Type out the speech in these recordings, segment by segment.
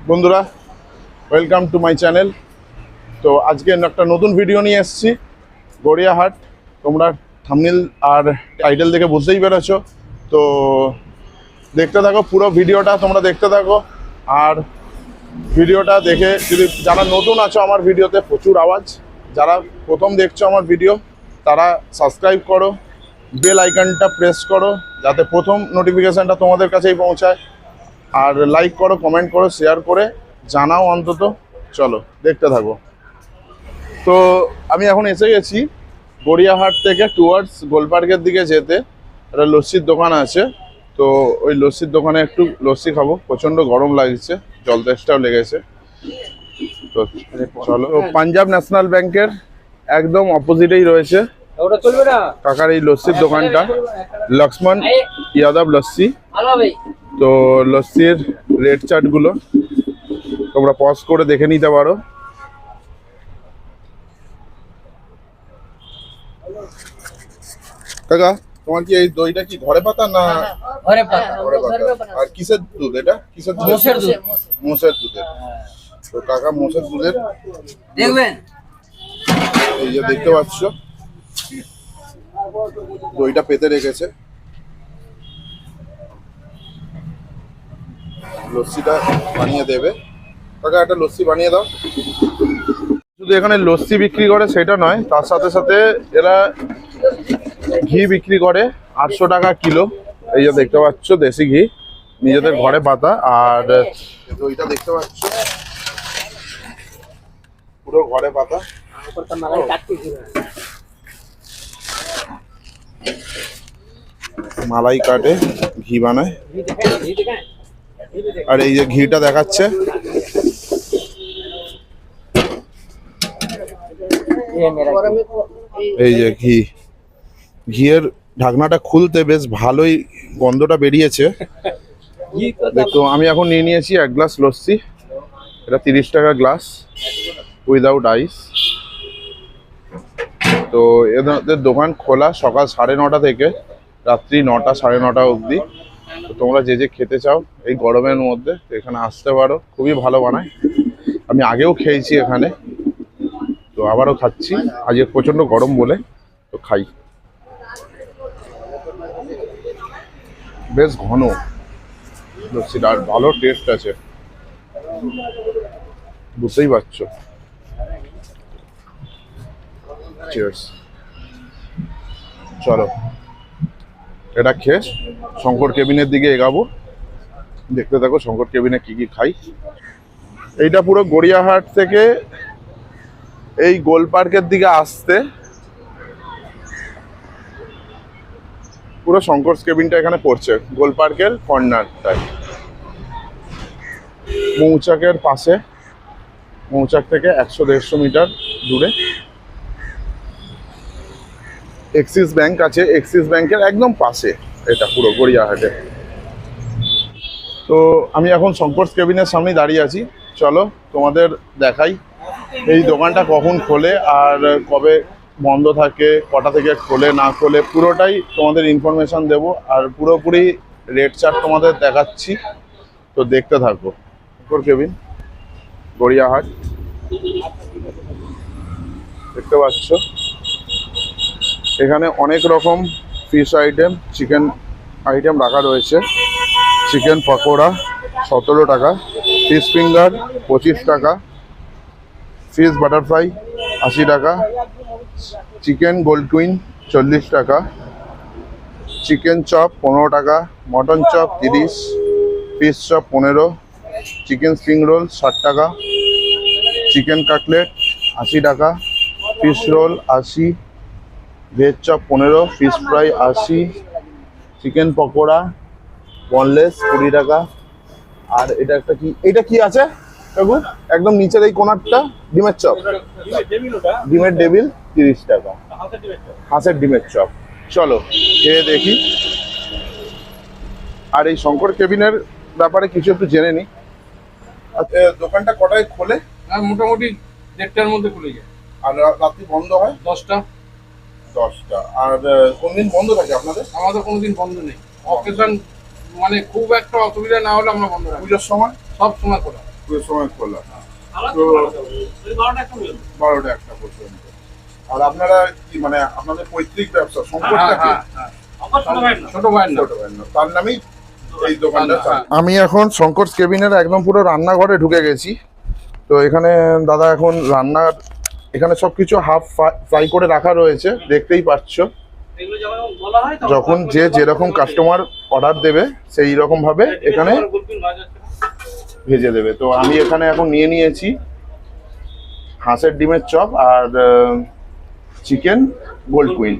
বন্ধুরা, welcome to my channel. তো আজকে একটা নতুন ভিডিও নিয়ে এসেছি গড়িয়াহাট। তোমরা থাম্বনেল আর টাইটেল দেখে বুঝতেই পেরেছো। তো দেখতে থাকো, পুরো ভিডিওটা তোমরা দেখতে থাকো। আর ভিডিওটা দেখে যদি যারা নতুন আছো আমার ভিডিওতে, প্রচুর আওয়াজ, যারা প্রথম দেখছো আমার ভিডিও তারা সাবস্ক্রাইব করো, বেল আইকনটা প্রেস করো যাতে প্রথম নোটিফিকেশানটা তোমাদের কাছেই পৌঁছায়। আর লাইক করো, কমেন্ট করো, শেয়ার করে জানাও অন্তত। চলো দেখতে থাকো। তো আমি এখন এসে গেছি গড়িয়াহাট থেকে টুয়ার্ডস গোলপার্কের দিকে যেতে। একটা লস্যির দোকান আছে, তো ওই লস্যির দোকানে একটু লস্যি খাবো। প্রচণ্ড গরম লাগছে, জল তেষ্টাও লেগেছে। তো চলো। পাঞ্জাব ন্যাশনাল ব্যাংকের একদম অপোজিটেই রয়েছে কাকার এই লস্যির দোকানটা, লক্ষ্মণ যাদব লস্যি। তো লস্যির রেট চার্টগুলো তোমরা পজ করে দেখে নিতে পারো। কাকা, তোমার কি এই দইটা কি ঘরে পাতা না ঘরে পাতা? ঘরে পাতা। আর কিসের দুধ এটা? কিসের দুধ? মোষের দুধ। মোষের দুধের। তো কাকা মোষের দুধের দেখবেন, এই যে দেখতে পাচ্ছ দইটা পেতে রেখেছে। লস্যিটা বানিয়ে দেবে। কাকা একটা লস্যি বানিয়ে দাও। শুধু এখানে লস্যি বিক্রি করে সেটা নয়, তার সাথে সাথে এরা ঘি বিক্রি করে 800 টাকা কিলো। এই যে দেখতে পাচ্ছ দেশি ঘি, নিজেদের ঘরে পাতা। আর দইটা দেখতে পাচ্ছ পুরো ঘরে পাতা। মালাই কাটে, ঘি বানায়। আর এই যে ঘিটা দেখাচ্ছে, এই যে ঘিয়ের ঢাকনাটা খুলতে বেশ ভালোই গন্ধটা বেরিয়েছে। দেখো আমি এখন নিয়ে নিয়েছি 1 গ্লাস লস্যি। এটা 30 টাকা গ্লাস, উইদাউট আইস। তো এদের দোকান খোলা সকাল 9:30 থেকে রাত্রি 9টা 9:30 অবধি। তো তোমরা যে যে খেতে চাও এই গরমের মধ্যে এখানে আসতে পারো, খুবই ভালো বানায়। আমি আগেও খেয়েছি এখানে, তো আবারও খাচ্ছি। আজকে প্রচণ্ড গরম বলে তো খাই। বেশ ঘন লস্যিটা, আর ভালো টেস্ট আছে, বুঝতেই পারছো। চিয়ার্স। চলো এটা খেয়ে শঙ্কর কেবিনের দিকে এগাবো। দেখতে থাকো শঙ্কর কেবিনে কি কি খাই। এইটা পুরো গড়িয়াহাট থেকে এই গোল পার্কের দিকে আসতে পুরো শঙ্কর কেবিনটা এখানে পড়ছে, গোল পার্কের কর্নারটায়, মৌচাকের পাশে। মৌচাক থেকে 100-150 মিটার দূরে এক্সিস ব্যাংক আছে, এক্সিস ব্যাংকের একদম পাশে এটা পুরো গড়িয়াহাটে। তো আমি এখন শঙ্কর কেবিনের সামনেই দাঁড়িয়ে আছি। চলো তোমাদের দেখাই এই দোকানটা কখন খোলে আর কবে বন্ধ থাকে, কটা থেকে খোলে না খোলে, পুরোটাই তোমাদের ইনফরমেশন দেব। আর পুরোপুরি রেট চার্ট তোমাদের দেখাচ্ছি, তো দেখতে থাকো। শঙ্কর কেবিন গড়িয়াহাট দেখতে পাচ্ছ। এখানে অনেক রকম ফিশ আইটেম, চিকেন আইটেম রাখা রয়েছে। চিকেন পকোড়া 17 টাকা, ফিশ ফিঙ্গার 25 টাকা, ফিশ বাটারফ্লাই 80 টাকা, চিকেন গোল্ড কুইন 40 টাকা, চিকেন চপ 15 টাকা, mutton chop 30, fish chop 15, chicken spring roll 60 টাকা, চিকেন কাটলেট 80 টাকা, fish role 80, veg chop 15, fish fry 80, chicken pakora boneless 20 টাকা। আর এটা একটা কি, এটা কি আছে কাকু? একদম নিচের এই কোনারটা ডিমের চপ, ডিমের ডেভিল 30 টাকা, হাঁসের ডিমের চপ। চলো খেয়ে দেখি। আর এই শঙ্কর কেবিনের ব্যাপারে কিছু একটু জেনে নিই। আচ্ছা, দোকানটা কটায় খোলে? মোটামুটি 1:30টার মধ্যে খুলে যায়। আর রাত্রি বন্ধ হয় 10টা। 10টা। আর কোন দিন বন্ধ থাকে আপনাদের? আমাদের কোনোদিন বন্ধ নেই। অকেশন মানে খুব একটা অসুবিধা না হলে আমরা বন্ধ রাখি। পুজোর সময়? সব সময় খোলা। পুরো সময় খোলা। তো 12টা 1টা পর্যন্ত। আর আপনারা কি মানে আপনাদের পৈতৃক ব্যবসা সংকটটা কি? ছোট ভাইয়ের নাম। ছোট ভাই না, তার নামেই এই দোকানটা চালু। আমি এখন শঙ্করস কেবিনের একদম পুরো রান্নাঘরে ঢুকে গেছি। তো এখানে দাদা এখন রান্নার এখানে সবকিছু হাফ ফ্রাই করে রাখা রয়েছে, দেখতেই পাচ্ছ। যখন যে যেরকম কাস্টমার অর্ডার দেবে সেই রকম ভাবে এখানে ভেজে দেবে। তো আমি এখানে এখন নিয়ে নিয়েছি হাঁসের ডিমের চপ আর চিকেন গোল্ড কুইন।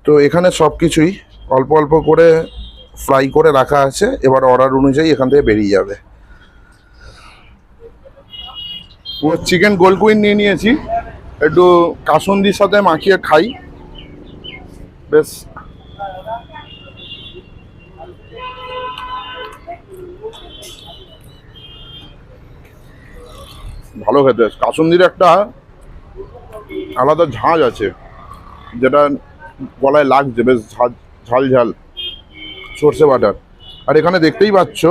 তো এখানে সবকিছুই অল্প অল্প করে ফ্রাই করে রাখা আছে, এবার অর্ডার অনুযায়ী এখান থেকে বেরিয়ে যাবে। চিকেন গোল্ড কুইন নিয়ে নিয়েছি, একটু কাসুন্দির সাথে মাখিয়ে খাই, বেশ ভালো খেতে। কাসুন্দির একটা আলাদা ঝাঁঝ আছে যেটা গলায় লাগছে, বেশ ঝাল ঝাল সর্ষে বাটার। আর এখানে দেখতেই পাচ্ছ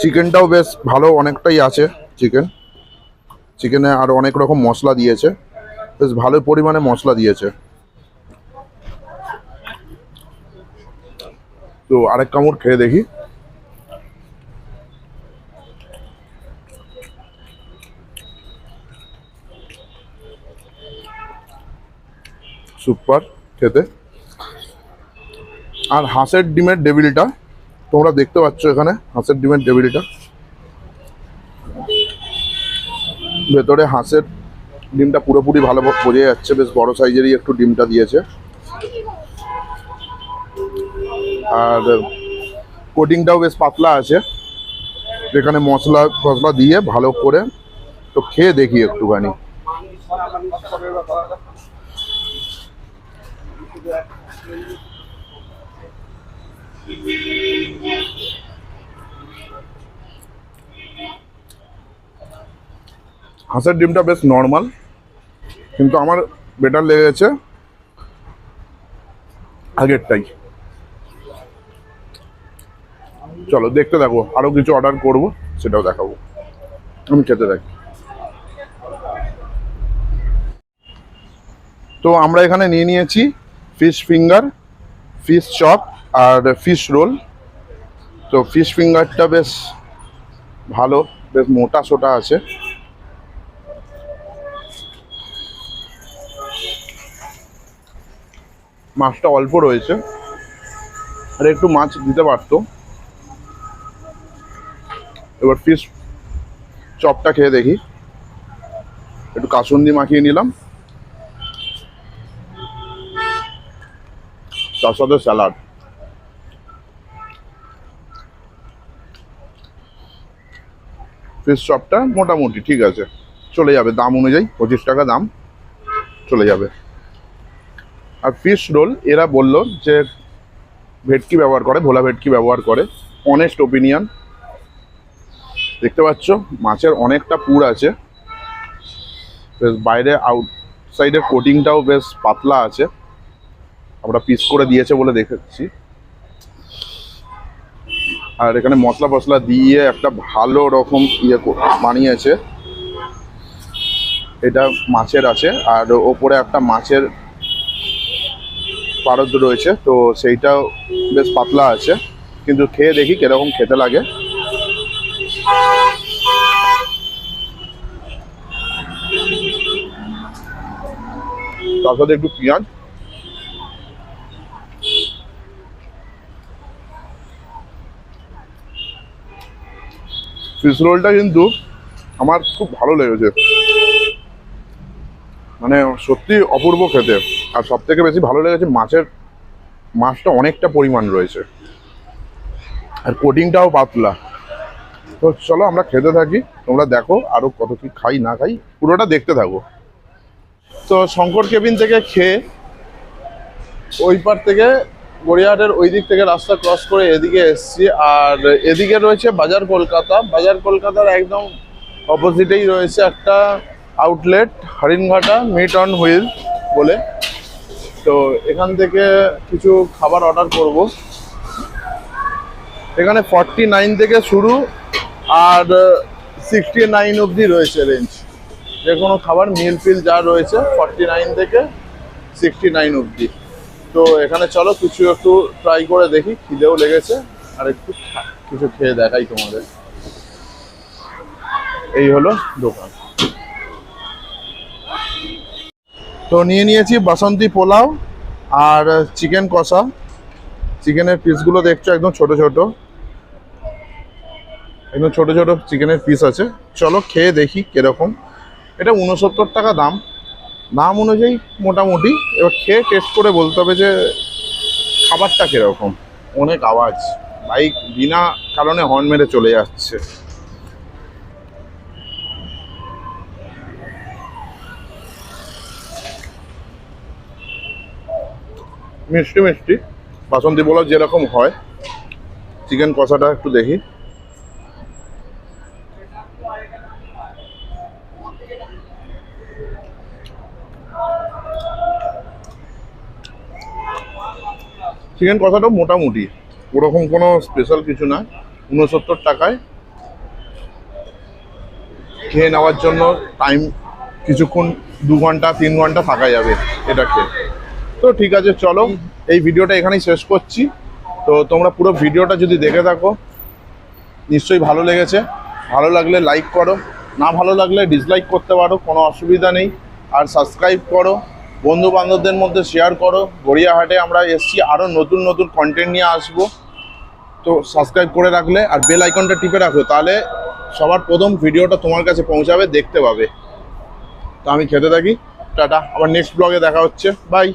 চিকেনটাও বেশ ভালো, অনেকটাই আছে চিকেনে আর অনেক রকম মশলা দিয়েছে, বেশ ভালো পরিমাণে মশলা দিয়েছে। তো আরেক কামড় খেয়ে দেখি। সুপার খেতে। আর হাঁসের ডিমের ডেভিলটা তোমরা দেখতে পাচ্ছ এখানে, হাঁসের ডিমের ডেভিলটা ভেতরে হাঁসের ডিমটা পুরোপুরি ভালো বোঝা যাচ্ছে, বেশ বড় সাইজেরই একটু ডিমটা দিয়েছে। আর কোটিংটাও বেশ পাতলা আছে, যেখানে মশলা দিয়ে ভালো করে। তো খেয়ে দেখি একটুখানি। হাঁসের ডিমটা বেশ নর্মাল, কিন্তু আমার বেটার লেগেছে আগেরটাই। চলো দেখতে থাকো, আরো কিছু অর্ডার করব, সেটাও দেখাবো। আমি খেতে থাকি। তো আমরা এখানে নিয়ে নিয়েছি ফিশ ফিঙ্গার, ফিশ চপ আর ফিশ রোল। তো ফিশ ফিঙ্গারটা বেশ ভালো, বেশ মোটা সোটা আছে। মাছটা অল্প রয়েছে, আর একটু মাছ দিতে পারতো। এবার ফিশ চপটা খেয়ে দেখি, একটু কাসুন্দি মাখিয়ে নিলাম, তার সাথে স্যালাড। ফিশ চপটা মোটামুটি ঠিক আছে, চলে যাবে দাম অনুযায়ী, 25 টাকা দাম, চলে যাবে। আর ফিশ রোল এরা বলল যে ভেটকি ব্যবহার করে, ভোলা ভেটকি ব্যবহার করে, অনেস্ট ওপিনিয়ন। দেখতে পাচ্ছ মাছের অনেকটা পুর আছে, বেশ বাইরে আউটসাইডের কোটিংটাও বেশ পাতলা আছে, আমরা পিস করে দিয়েছে বলে দেখেছি। আর এখানে মশলা ফসলা দিয়ে একটা ভালো রকম বানিয়েছে। এটা মাছের আছে, আর ওপরে একটা মাছের পারদ রয়েছে, তো সেইটাও বেশ পাতলা আছে। কিন্তু খেয়ে দেখি কিরকম খেতে লাগে। তার সাথে একটু পেঁয়াজ। ফিশ রোলটা কিন্তু আমার খুব ভালো লেগেছে, মানে সত্যি অপূর্ব খেতে। আর সব থেকে বেশি ভালো লেগেছে মাছটা অনেকটা পরিমাণ রয়েছে, আর কোটিংটাও পাতলা। তো চলো আমরা খেতে থাকি, তোমরা দেখো আরো কত কি খাই না খাই, পুরোটা দেখতে থাকো। তো শঙ্কর কেবিন থেকে খেয়ে ওই পার থেকে গড়িয়াহাটের ওই দিক থেকে রাস্তা ক্রস করে এদিকে এসছি। আর এদিকে রয়েছে বাজার কলকাতা। বাজার কলকাতার একদম অপোজিটেই রয়েছে একটা outlet, Haringhata meat on wheel বলে। তো এখান থেকে কিছু খাবার অর্ডার করব। এখানে 49 থেকে শুরু আর 69 অবধি রয়েছে রেঞ্জ। যে কোনো খাবার মিল ফিল যা রয়েছে 49 থেকে 69 অবধি। তো এখানে চলো কিছু একটু ট্রাই করে দেখি, খিদেও লেগেছে আর একটু কিছু খেয়ে দেখাই তোমাদের। এই হলো দোকান। তো নিয়ে নিয়েছি বাসন্তী পোলাও আর চিকেন কষা। চিকেনের পিসগুলো দেখছো একদম ছোট ছোট, একদম ছোট ছোট চিকেনের পিস আছে। চলো খেয়ে দেখি কিরকম। এটা 69 টাকা দাম, দাম অনুযায়ী মোটামুটি। এবার খেয়ে টেস্ট করে বলতে হবে যে খাবারটা কিরকম। অনেক আওয়াজ, বাইক বিনা কারণে হর্ন মেরে চলে যাচ্ছে। মিষ্টি মিষ্টি বাসন্তী পোলাও যেরকম হয়। চিকেন কষাটা একটু দেখি। চিকেন কষাটা মোটামুটি, ওরকম কোনো স্পেশাল কিছু না। 69 টাকায় খেয়ে নেওয়ার জন্য টাইম কিছুক্ষণ, 2 ঘন্টা 3 ঘন্টা থাকা যাবে এটা খেয়ে। তো ঠিক আছে, চলো এই ভিডিওটা এখানেই শেষ করছি। তো তোমরা পুরো ভিডিওটা যদি দেখে থাকো নিশ্চয়ই ভালো লেগেছে। ভালো লাগলে লাইক করো, না ভালো লাগলে ডিসলাইক করতে পারো, কোনো অসুবিধা নেই। আর সাবস্ক্রাইব করো, বন্ধু বান্ধবদের মধ্যে শেয়ার করো। গড়িয়াহাটে আমরা এসছি, আরও নতুন নতুন কন্টেন্ট নিয়ে আসবো। তো সাবস্ক্রাইব করে রাখলে আর বেল আইকনটা টিপে রাখো, তাহলে সবার প্রথম ভিডিওটা তোমার কাছে পৌঁছাবে, দেখতে পাবে। তো আমি খেতে থাকি, টাটা, আবার নেক্সট ব্লগে দেখা হচ্ছে, বাই।